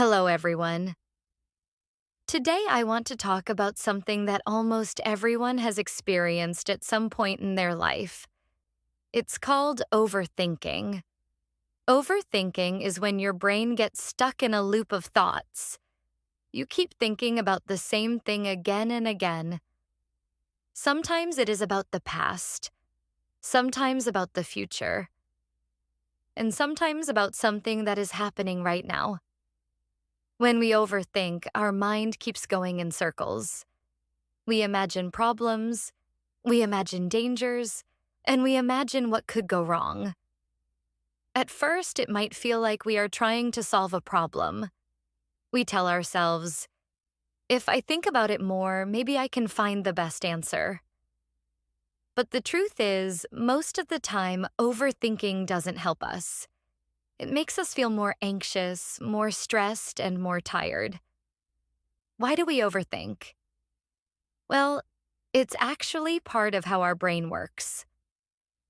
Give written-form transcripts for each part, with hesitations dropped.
Hello, everyone. Today, I want to talk about something that almost everyone has experienced at some point in their life. It's called overthinking. Overthinking is when your brain gets stuck in a loop of thoughts. You keep thinking about the same thing again and again. Sometimes it is about the past, sometimes about the future, and sometimes about something that is happening right now. When we overthink, our mind keeps going in circles. We imagine problems, we imagine dangers, and we imagine what could go wrong. At first, it might feel like we are trying to solve a problem. We tell ourselves, if I think about it more, maybe I can find the best answer. But the truth is, most of the time, overthinking doesn't help us. It makes us feel more anxious, more stressed, and more tired. Why do we overthink? Well, it's actually part of how our brain works.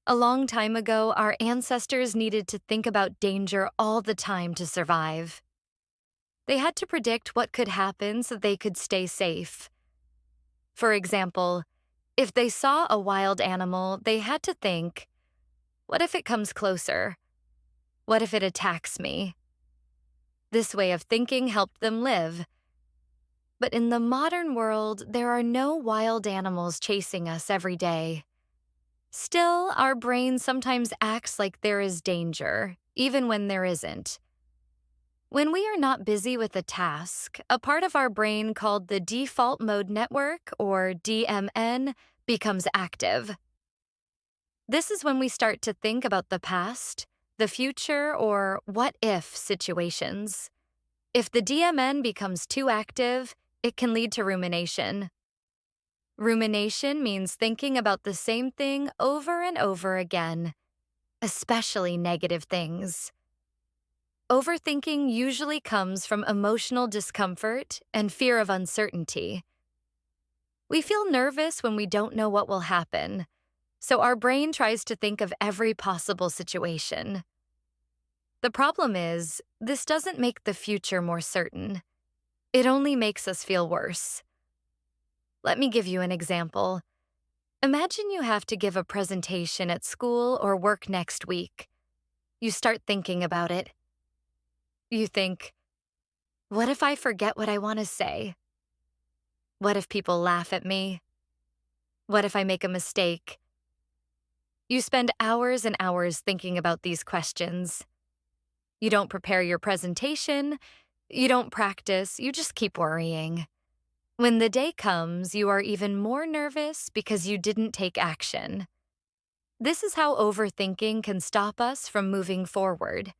A long time ago, our ancestors needed to think about danger all the time to survive. They had to predict what could happen so they could stay safe. For example, if they saw a wild animal, they had to think, what if it comes closer? What if it attacks me? This way of thinking helped them live. But in the modern world, there are no wild animals chasing us every day. Still, our brain sometimes acts like there is danger, even when there isn't. When we are not busy with a task, a part of our brain called the default mode network, or DMN, becomes active. This is when we start to think about the past, the future, or what if situations. If the DMN becomes too active, it can lead to rumination. Rumination means thinking about the same thing over and over again, especially negative things. Overthinking usually comes from emotional discomfort and fear of uncertainty. We feel nervous when we don't know what will happen, so our brain tries to think of every possible situation. The problem is, this doesn't make the future more certain. It only makes us feel worse. Let me give you an example. Imagine you have to give a presentation at school or work next week. You start thinking about it. You think, what if I forget what I want to say? What if people laugh at me? What if I make a mistake? You spend hours and hours thinking about these questions. You don't prepare your presentation, you don't practice, you just keep worrying. When the day comes, you are even more nervous because you didn't take action. This is how overthinking can stop us from moving forward.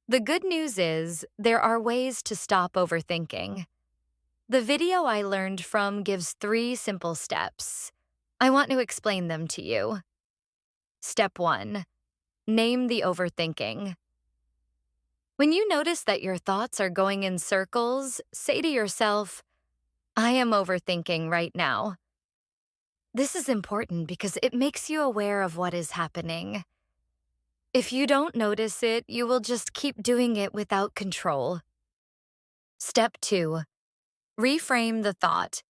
The good news is, there are ways to stop overthinking. The video I learned from gives 3 simple steps. I want to explain them to you. Step 1. Name the overthinking. When you notice that your thoughts are going in circles, say to yourself, I am overthinking right now. This is important because it makes you aware of what is happening. If you don't notice it, you will just keep doing it without control. Step 2. Reframe the thought.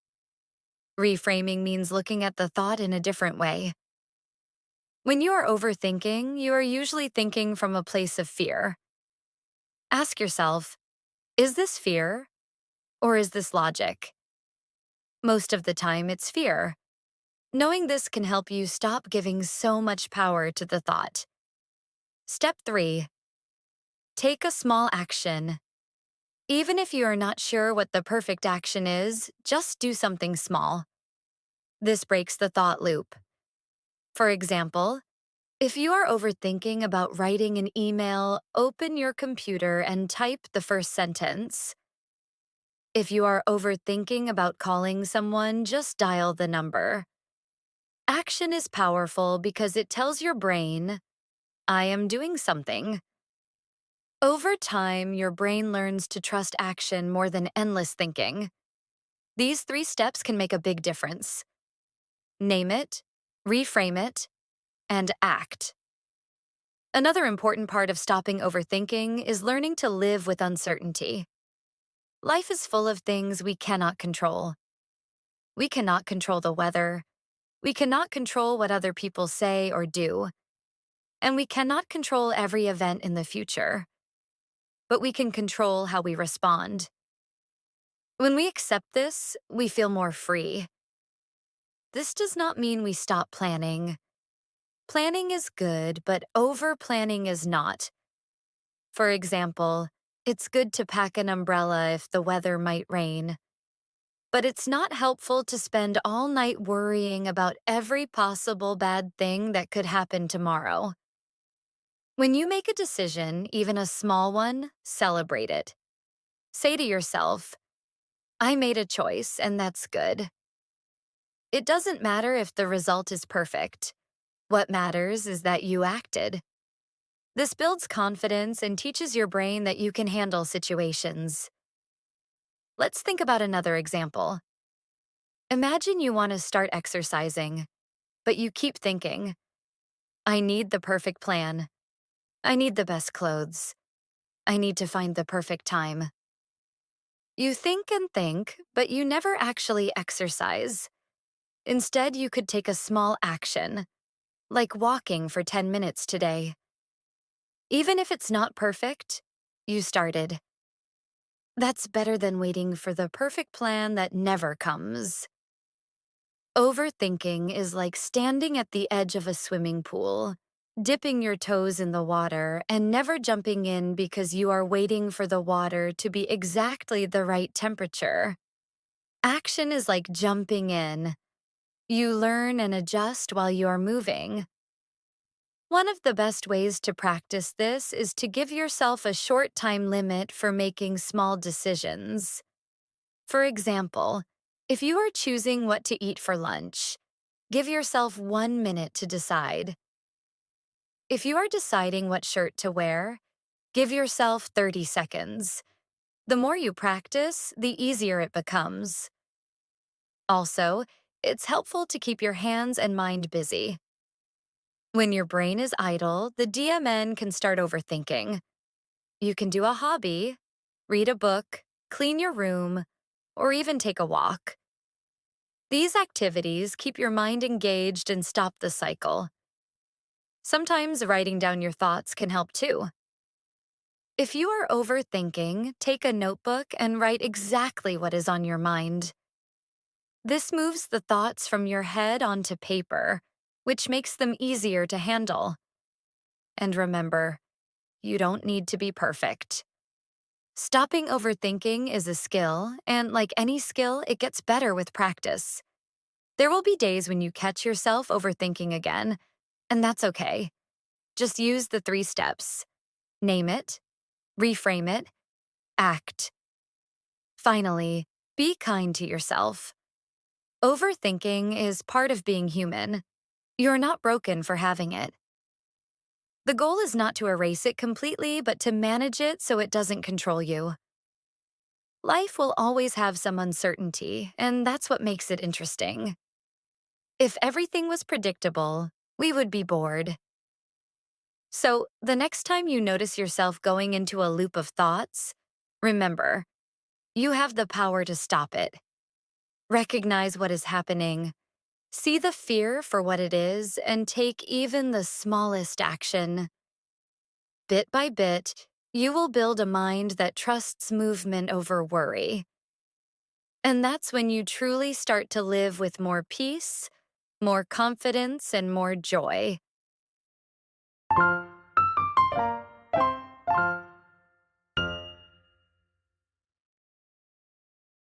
Reframing means looking at the thought in a different way. When you are overthinking, you are usually thinking from a place of fear. Ask yourself, is this fear or is this logic? Most of the time, it's fear. Knowing this can help you stop giving so much power to the thought. Step 3. Take a small action. Even if you are not sure what the perfect action is, just do something small. This breaks the thought loop. For example, if you are overthinking about writing an email, open your computer and type the first sentence. If you are overthinking about calling someone, just dial the number. Action is powerful because it tells your brain, I am doing something. Over time, your brain learns to trust action more than endless thinking. These 3 steps can make a big difference. Name it, reframe it, and act. Another important part of stopping overthinking is learning to live with uncertainty. Life is full of things we cannot control. We cannot control the weather. We cannot control what other people say or do. And we cannot control every event in the future. But we can control how we respond. When we accept this, we feel more free. This does not mean we stop planning. Planning is good, but over-planning is not. For example, it's good to pack an umbrella if the weather might rain. But it's not helpful to spend all night worrying about every possible bad thing that could happen tomorrow. When you make a decision, even a small one, celebrate it. Say to yourself, I made a choice, and that's good. It doesn't matter if the result is perfect. What matters is that you acted. This builds confidence and teaches your brain that you can handle situations. Let's think about another example. Imagine you want to start exercising, but you keep thinking, I need the perfect plan. I need the best clothes. I need to find the perfect time. You think and think, but you never actually exercise. Instead, you could take a small action, like walking for 10 minutes today. Even if it's not perfect, you started. That's better than waiting for the perfect plan that never comes. Overthinking is like standing at the edge of a swimming pool, dipping your toes in the water and never jumping in because you are waiting for the water to be exactly the right temperature. Action is like jumping in. You learn and adjust while you are moving. One of the best ways to practice this is to give yourself a short time limit for making small decisions. For example, if you are choosing what to eat for lunch, give yourself 1 minute to decide. If you are deciding what shirt to wear, give yourself 30 seconds. The more you practice, the easier it becomes. Also, it's helpful to keep your hands and mind busy. When your brain is idle, the DMN can start overthinking. You can do a hobby, read a book, clean your room, or even take a walk. These activities keep your mind engaged and stop the cycle. Sometimes writing down your thoughts can help too. If you are overthinking, take a notebook and write exactly what is on your mind. This moves the thoughts from your head onto paper, which makes them easier to handle. And remember, you don't need to be perfect. Stopping overthinking is a skill, and like any skill, it gets better with practice. There will be days when you catch yourself overthinking again, and that's okay. Just use the 3 steps. Name it, reframe it, act. Finally, be kind to yourself. Overthinking is part of being human. You're not broken for having it. The goal is not to erase it completely, but to manage it so it doesn't control you. Life will always have some uncertainty, and that's what makes it interesting. If everything was predictable, we would be bored. So, the next time you notice yourself going into a loop of thoughts, remember, you have the power to stop it. Recognize what is happening, see the fear for what it is, and take even the smallest action. Bit by bit, you will build a mind that trusts movement over worry. And that's when you truly start to live with more peace, more confidence, and more joy.